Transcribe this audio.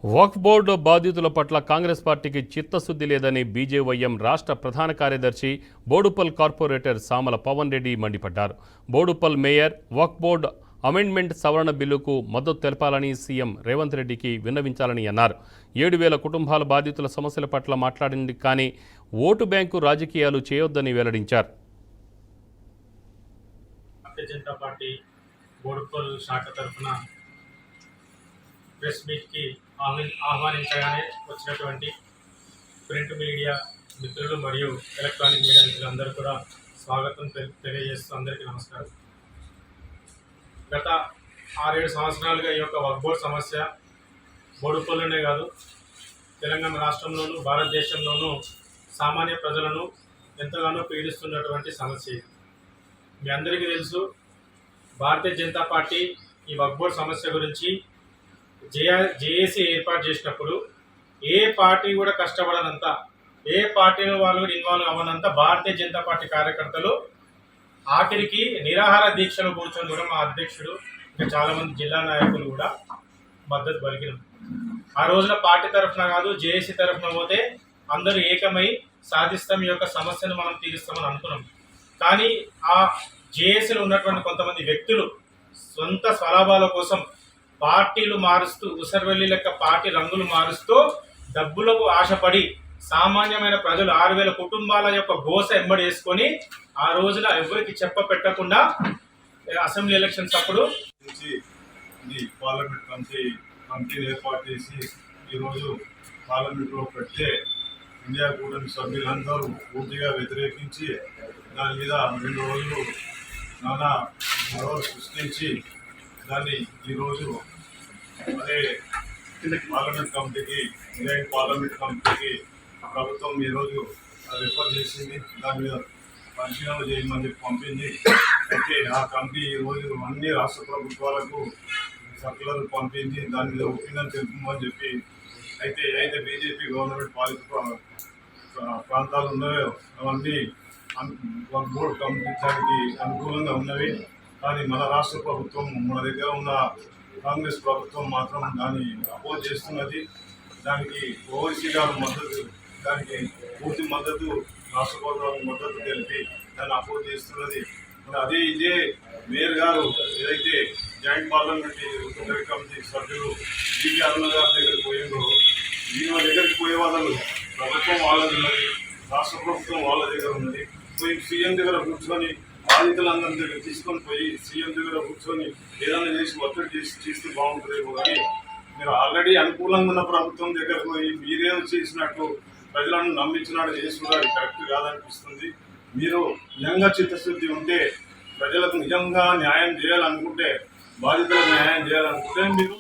వక్ఫ్ board బాధితుల పట్ల కాంగ్రెస్ పార్టీకి చిత్తశుద్ధి లేదని బీజేవైఎం రాష్ట్ర ప్రధాన కార్యదర్శి బోడుప్పల్ కార్పొరేటర్ సామల పవన్ రెడ్డి మండిపడ్డారు. బోడుప్పల్ మేయర్ వక్ఫ్ బోర్డు అమెండ్మెంట్ సవరణ బిల్లుకు మద్దతు తెలపాలని సీఎం రేవంత్ రెడ్డికి విన్నవించాలని అన్నారు. 7,000 కుటుంబాల బాధితుల సమస్యల పట్ల మాట్లాడింది కానీ ఓటు బ్యాంకు రాజకీయాలు చేయొద్దని వెల్లడించారు. జనతా పార్టీ బోడుప్పల్ శాఖ తరఫున ప్రెస్ మీట్కి ఆహ్వానించగానే వచ్చినటువంటి ప్రింట్ మీడియా మిత్రులు మరియు ఎలక్ట్రానిక్ మీడియా మిత్రులందరూ కూడా స్వాగతం తెలియజేస్తూ అందరికీ నమస్కారం. గత 6-7 సంవత్సరాలుగా ఈ యొక్క వక్ఫ్ బోర్డు సమస్య బోడుప్పల్లోనే కాదు, తెలంగాణ రాష్ట్రంలోనూ భారతదేశంలోనూ సామాన్య ప్రజలను ఎంతగానో పీడిస్తున్నటువంటి సమస్య. మీ అందరికీ తెలుసు, భారతీయ జనతా పార్టీ ఈ వక్ఫ్ బోర్డు సమస్య గురించి జేఏసీ ఏర్పాటు చేసినప్పుడు ఏ పార్టీ కూడా కష్టపడనంత, ఏ పార్టీలో వాళ్ళు కూడా ఇన్వాల్వ్ అవ్వనంత భారతీయ జనతా పార్టీ కార్యకర్తలు ఆఖరికి నిరాహార దీక్షలు కూర్చొని కూడా మా అధ్యక్షుడు ఇంకా చాలామంది జిల్లా నాయకులు కూడా మద్దతు పలికినాం. ఆ రోజున పార్టీ తరఫున కాదు, జేఏసీ తరఫున పోతే అందరూ ఏకమై సాధిస్తాం, ఈ యొక్క సమస్యను మనం తీరుస్తామని అనుకున్నాం. కానీ ఆ జేఏసీలో ఉన్నటువంటి కొంతమంది వ్యక్తులు సొంత స్వలాభాల కోసం పార్టీలు మారుస్తూ, ఉసర్వెల్లి లెక్క పార్టీ రంగులు మారుస్తూ డబ్బులకు ఆశపడి సామాన్యమైన ప్రజలు 6,000 కుటుంబాల యొక్క గోస ఎంబడి వేసుకొని ఆ రోజున ఎవరికి పెట్టకుండా అసెంబ్లీ ఎలక్షన్స్ అప్పుడు పార్లమెంట్ కమిటీని ఏర్పాటు చేసి ఈరోజు పార్లమెంట్లో పెడితే ఇండియా కూటమి సభ్యులందరూ పూర్తిగా వ్యతిరేకించి దాని మీద 2 రోజులు నానా సృష్టించి దాన్ని ఈరోజు అదే పార్లమెంట్ కమిటీకి, జాయింట్ పార్లమెంట్ కమిటీకి ప్రభుత్వం ఈరోజు రిఫర్ చేసింది. దాని మీద పరిశీలన చేయమని చెప్పి పంపింది. అయితే ఆ కమిటీ ఈరోజు అన్ని రాష్ట్ర ప్రభుత్వాలకు సర్కులర్ పంపింది, దాని మీద ఒపీనియన్ తెలుపుమని చెప్పి. అయితే బీజేపీ గవర్నమెంట్ పాలిత ప్రాంతాలు ఉన్నాయో అవన్నీ వక్ఫ్ బోర్డు కమిటీకి అనుకూలంగా ఉన్నవి. కానీ మన రాష్ట్ర ప్రభుత్వం, మన దగ్గర ఉన్న కాంగ్రెస్ ప్రభుత్వం మాత్రం దాన్ని అపోజ్ చేస్తున్నది. దానికి ఓవైసీ గారు దానికి పూర్తి మద్దతు, రాష్ట్ర ప్రభుత్వం మద్దతు తెలిపి దాన్ని అపోజ్ చేస్తున్నది. ఇదే మేయర్ గారు ఏదైతే జాయింట్ పార్లమెంటరీ కమిటీ సభ్యులు బీపీ అరుణ గారి దగ్గరికి పోయిందో, ఈయన దగ్గరికి పోయే వాళ్ళు ప్రభుత్వం వాళ్ళది ఉన్నది, రాష్ట్ర ప్రభుత్వం వాళ్ళ దగ్గర ఉన్నది. పోయి సీఎం దగ్గర కూర్చొని బాధితులందరి దగ్గర తీసుకొని పోయి సీఎం దగ్గర కూర్చొని ఏదైనా చేసి ఒత్తిడి చేస్తే బాగుంటుందేమో. కానీ మీరు ఆల్రెడీ అనుకూలంగా ఉన్న ప్రభుత్వం దగ్గర పోయి మీరేం చేసినట్టు ప్రజలను నమ్మించినట్టు చేసి కూడా అది కరెక్ట్ కాదనిపిస్తుంది. మీరు నిజంగా చిత్తశుద్ధి ఉంటే, ప్రజలకు నిజంగా న్యాయం చేయాలనుకుంటే, బాధితులకు న్యాయం చేయాలనుకుంటే మీరు